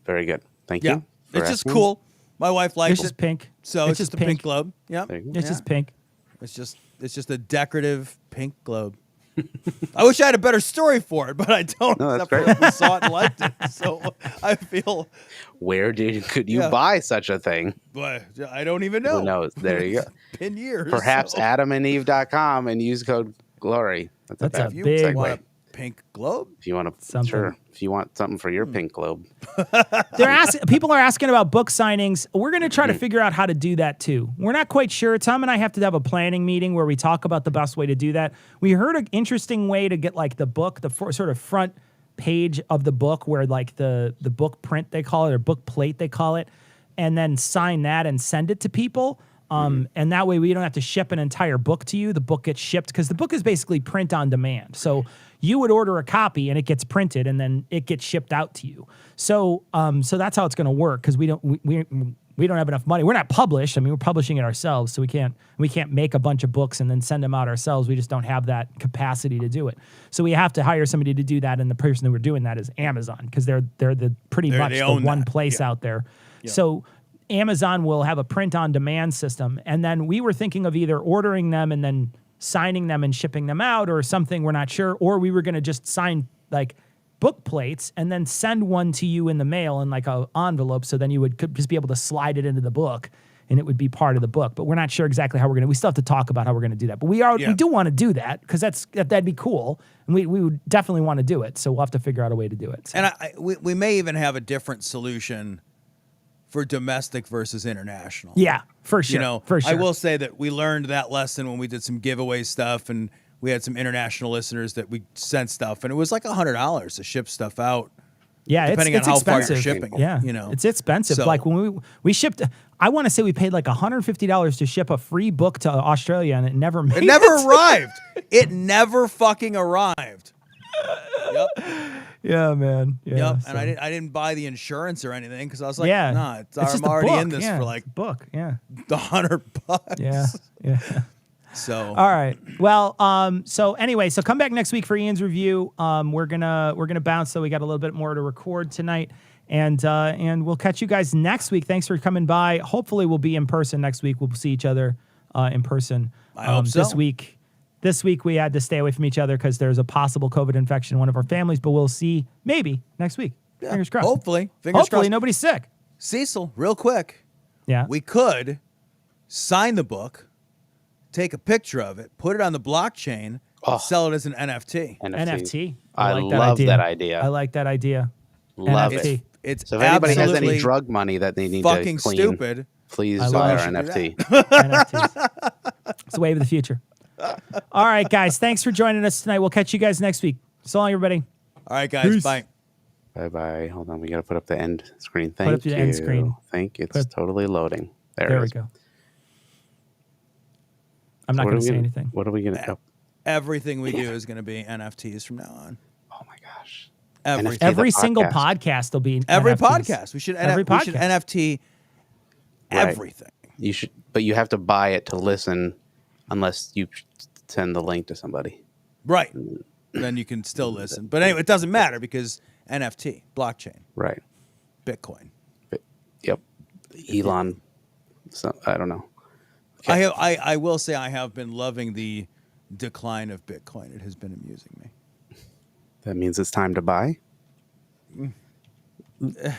B: Very good. Thank
C: Yeah,
B: you. for
C: it's just
B: asking.
C: cool. My wife likes
A: It's
C: it,
A: just pink.
C: so it's just a pink globe. Yeah,
B: There you go.
A: It's just pink.
C: it's just a decorative pink globe. I wish I had a better story for it, but I don't.
B: No, that's
C: except for we saw it and liked it. So I feel,
B: Where could you
C: Yeah.
B: buy such a thing?
C: but I don't even know.
B: Who knows? There you go.
C: It's been years.
B: Perhaps
C: so
B: adamandeve.com and use code GLORY.
A: That's
B: bad
A: a
C: if you
A: big-
C: want a pink globe,
B: If you want to,
A: Something.
B: sure. If you want something for your pink globe,
A: People are asking about book signings. We're going to try to figure out how to do that too. We're not quite sure. Tom and I have to have a planning meeting where we talk about the best way to do that. We heard an interesting way to get like the book, sort of front page of the book where like the book print they call it, or book plate they call it, and then sign that and send it to people. And that way we don't have to ship an entire book to you. The book gets shipped because the book is basically print on demand. So you would order a copy and it gets printed and then it gets shipped out to you. So that's how it's going to work because we don't have enough money. We're not published. I mean, we're publishing it ourselves, so we can't make a bunch of books and then send them out ourselves. We just don't have that capacity to do it. So we have to hire somebody to do that, and the person who we're doing that is Amazon because they're the pretty much
C: they
A: the
C: own
A: one
C: that.
A: place
C: Yeah.
A: out there. So Amazon will have a print-on-demand system, and then we were thinking of either ordering them and then signing them and shipping them out or something, we're not sure, or we were going to just sign like book plates and then send one to you in the mail in like a envelope, so then you could just be able to slide it into the book and it would be part of the book. But we're not sure exactly how we're gonna. We still have to talk about how we're gonna do that. But we do want to do that because that'd be cool, and we would definitely want to do it. So we'll have to figure out a way to do it. So.
C: And we may even have a different solution for domestic versus international.
A: Yeah, for sure.
C: You know,
A: for sure.
C: I will say that we learned that lesson when we did some giveaway stuff, and we had some international listeners that we sent stuff, and it was like $100 to ship stuff out.
A: Yeah,
C: depending
A: it's
C: on how
A: expensive.
C: far you're shipping.
A: Yeah,
C: you know,
A: it's expensive.
C: So,
A: like when we shipped, I want to say we paid like $150 to ship a free book to Australia, and it never made.
C: it never arrived. It never fucking arrived. Yep.
A: Yeah, man. Yeah,
C: Yep.
A: so.
C: And I didn't buy the insurance or anything because I was like,
A: Yeah,
C: nah,
A: it's just
C: I'm
A: a
C: already
A: book.
C: in this
A: Yeah,
C: for
A: it's
C: like
A: a book. Yeah,
C: $100.
A: yeah, yeah.
C: So
A: All right. Well, so anyway, so come back next week for Ian's review. We're gonna bounce, so we got a little bit more to record tonight, and we'll catch you guys next week. Thanks for coming by. Hopefully, we'll be in person next week. We'll see each other in person.
C: I hope so.
A: This week we had to stay away from each other because there's a possible COVID infection in one of our families, but we'll see maybe next week.
C: yeah,
A: Fingers crossed.
C: Hopefully
A: Hopefully nobody's sick.
C: Cecil, real quick,
A: Yeah.
C: we could sign the book, take a picture of it, put it on the blockchain,
B: Oh.
C: sell it as an NFT.
A: NFT.
B: I
A: like
B: love that idea.
A: I like that idea.
B: Love
A: NFT.
B: it.
C: It's
B: So if anybody has
C: absolutely
B: any drug money that they need
C: fucking
B: to clean,
C: stupid.
B: please
A: I
B: buy
A: love
B: our
C: it.
B: NFT.
A: NFTs. It's the wave of the future. All right, guys. Thanks for joining us tonight. We'll catch you guys next week. So long, everybody.
C: All right, guys.
A: Peace.
C: Bye.
B: Bye bye. Hold on, we got to put up the end screen.
A: up
B: Thank
A: the
B: you.
A: end screen.
B: Thank you. It's totally loading. There
A: There
B: it
A: we
B: is.
A: go. I'm not
B: What
A: going
B: are
A: to
B: we
A: say
B: gonna-
A: anything.
B: What are we gonna? Oh,
C: Everything we do is going to be NFTs from now on.
B: oh my gosh.
C: Everything.
B: NFT.
A: Every
B: the
A: single
B: podcast.
A: podcast will be
C: Every
A: NFTs.
C: podcast. We should
A: Every
C: we should
A: podcast.
C: NFT
B: Right.
C: everything.
B: You should, but you have to buy it to listen, unless you send the link to somebody.
C: Right. Then you can still listen. But anyway, it doesn't matter because NFT, blockchain,
B: Right.
C: Bitcoin.
B: But, yep. Elon. So, I don't know. Okay.
C: I will say I have been loving the decline of Bitcoin. It has been amusing me.
B: That means it's time to buy.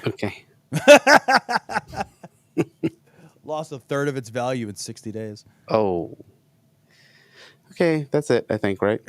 B: Okay.
C: Lost a third of its value in 60 days.
B: Oh. Okay, that's it. I think, right?